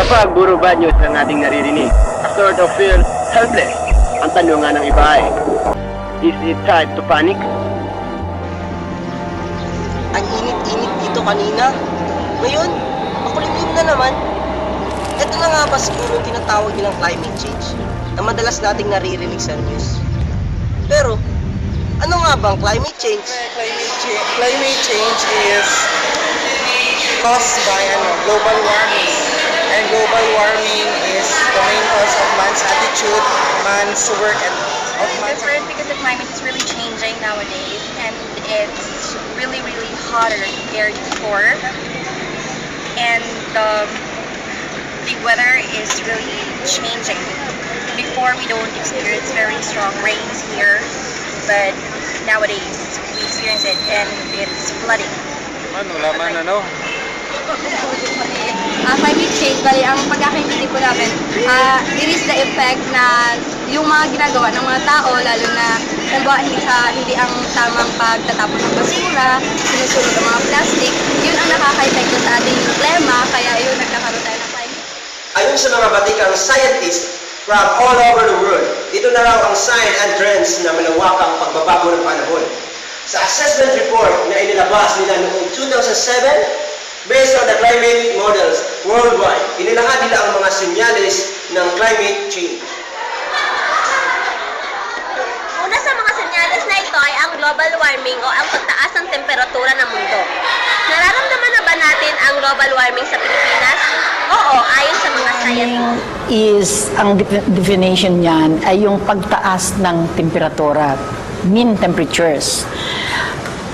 Kapag puro bad news ang ating naririnig, a sort of feel helpless. Ang tanong nga ng iba ay, is it time to panic? Ang init-init dito kanina. Ngayon, makulimlim na naman. Ito na nga ba siguro yung tinatawag nilang climate change na madalas nating naririnig sa news. Pero, ano nga bang climate change? Climate change is caused by global warming. And global warming is the main cause of man's attitude, man's work, and of man's... Different because the climate is really changing nowadays and it's really hotter compared to before. And the weather is really changing. Before we don't experience very strong rains here, but nowadays we experience it and it's flooding. Climate change, bali, ang pagkakaintindi po namin, it is the effect na yung mga ginagawa ng mga tao, lalo na hindi ang tamang pagtatapon ng basura, sinusunod ng mga plastic, yun ang nakaka-epekto sa ating klima, kaya yun nagkakaroon tayo ng climate. Ayon sa mga batikang scientists from all over the world, ito na raw ang sign and trends na malawakang pagbabago ng panahon. Sa assessment report na inilabas nila noong 2007, based on the climate models worldwide, inilahad nila ang mga senyales ng climate change. Una sa mga senyales na ito ay ang global warming o ang pagtaas ng temperatura ng mundo. Nararamdaman na ba natin ang global warming sa Pilipinas? Oo, ayon sa mga scientists. Is ang definition niyan ay yung pagtaas ng temperatura, mean temperatures.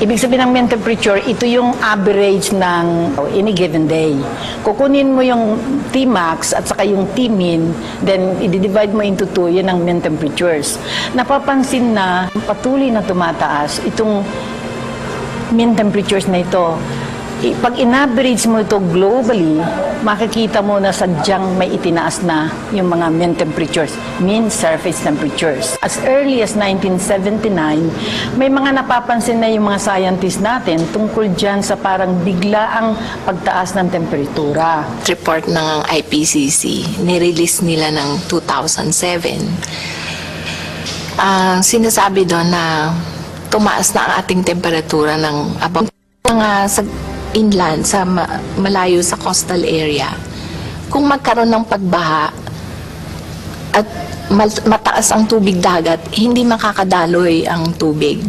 Ibig sabihin ng mean temperature, ito yung average ng any given day. Kukunin mo yung Tmax at saka yung Tmin, then i-divide mo into 2, yun ang mean temperatures. Napapansin na patuloy na tumataas itong mean temperatures na ito. Pag in-average mo ito globally, makikita mo na sadyang may itinaas na yung mga mean temperatures, mean surface temperatures. As early as 1979, may mga napapansin na yung mga scientists natin tungkol dyan sa parang biglaang pagtaas ng temperatura. Report ng IPCC, nirelease nila ng 2007. Sinasabi doon na tumaas na ang ating temperatura ng abang sa inland, sa malayo sa coastal area. Kung magkaroon ng pagbaha at mataas ang tubig dagat, hindi makakadaloy ang tubig.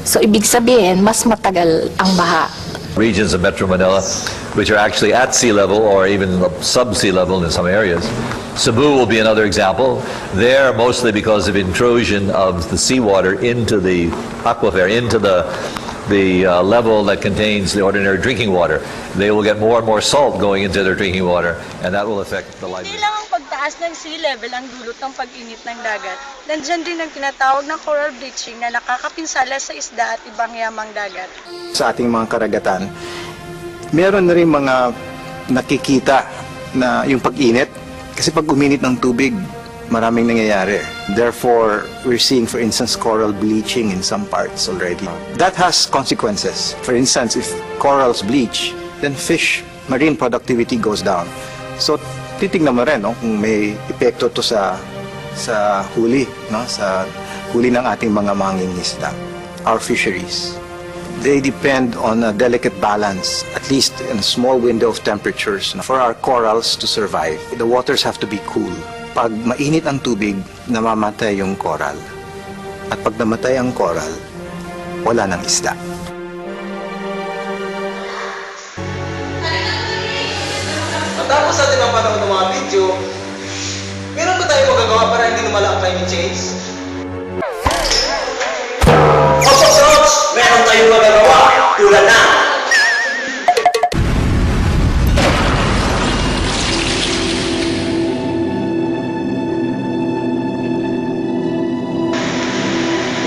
So, ibig sabihin, mas matagal ang baha. Regions of Metro Manila, which are actually at sea level or even sub-sea level in some areas. Cebu will be another example. There, mostly because of intrusion of the seawater into the aquifer, into the level that contains the ordinary drinking water. They will get more and more salt going into their drinking water, and that will affect the Hindi livelihood. lang ang pagtaas ng sea level ang dulot ng pag-init ng dagat. Nandiyan din ang tinatawag na coral bleaching na nakakapinsala sa isda at ibang yamang dagat. Sa ating mga karagatan, meron na rin mga nakikita na yung pag-init. Kasi pag uminit ng tubig, maraming nangyayari. Therefore, we're seeing, for instance, coral bleaching in some parts already. That has consequences. For instance, if corals bleach, then marine productivity goes down. So, titignan mo rin kung may epekto to sa huli, sa huli ng ating mga mangingisda, our fisheries. They depend on a delicate balance, at least in a small window of temperatures, for our corals to survive. The waters have to be cool. Pag mainit ang tubig, namamatay yung coral. At pag namatay ang coral, wala nang isda. Matapos natin ang panahon ng mga video, meron ba tayo magagawa para hindi lumala ang climate change? Meron tayong magagawa tulad na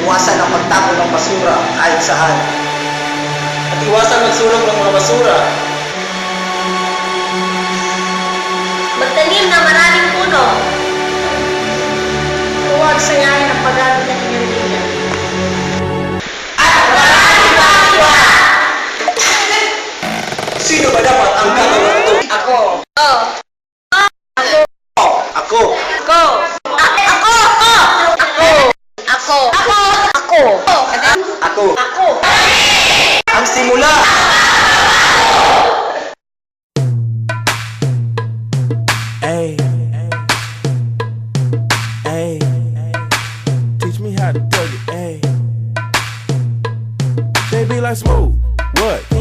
iwasan ang pagtapon ng basura kahit saan. At iwasan magsulong ng mga basura. Magtanim ng maraming puno. Huwag sayahin ang paggamit ng enerhiya. Sino ba dapat ang gagawin ito? Ako! Oh, Ay. They be like, Smooth, what?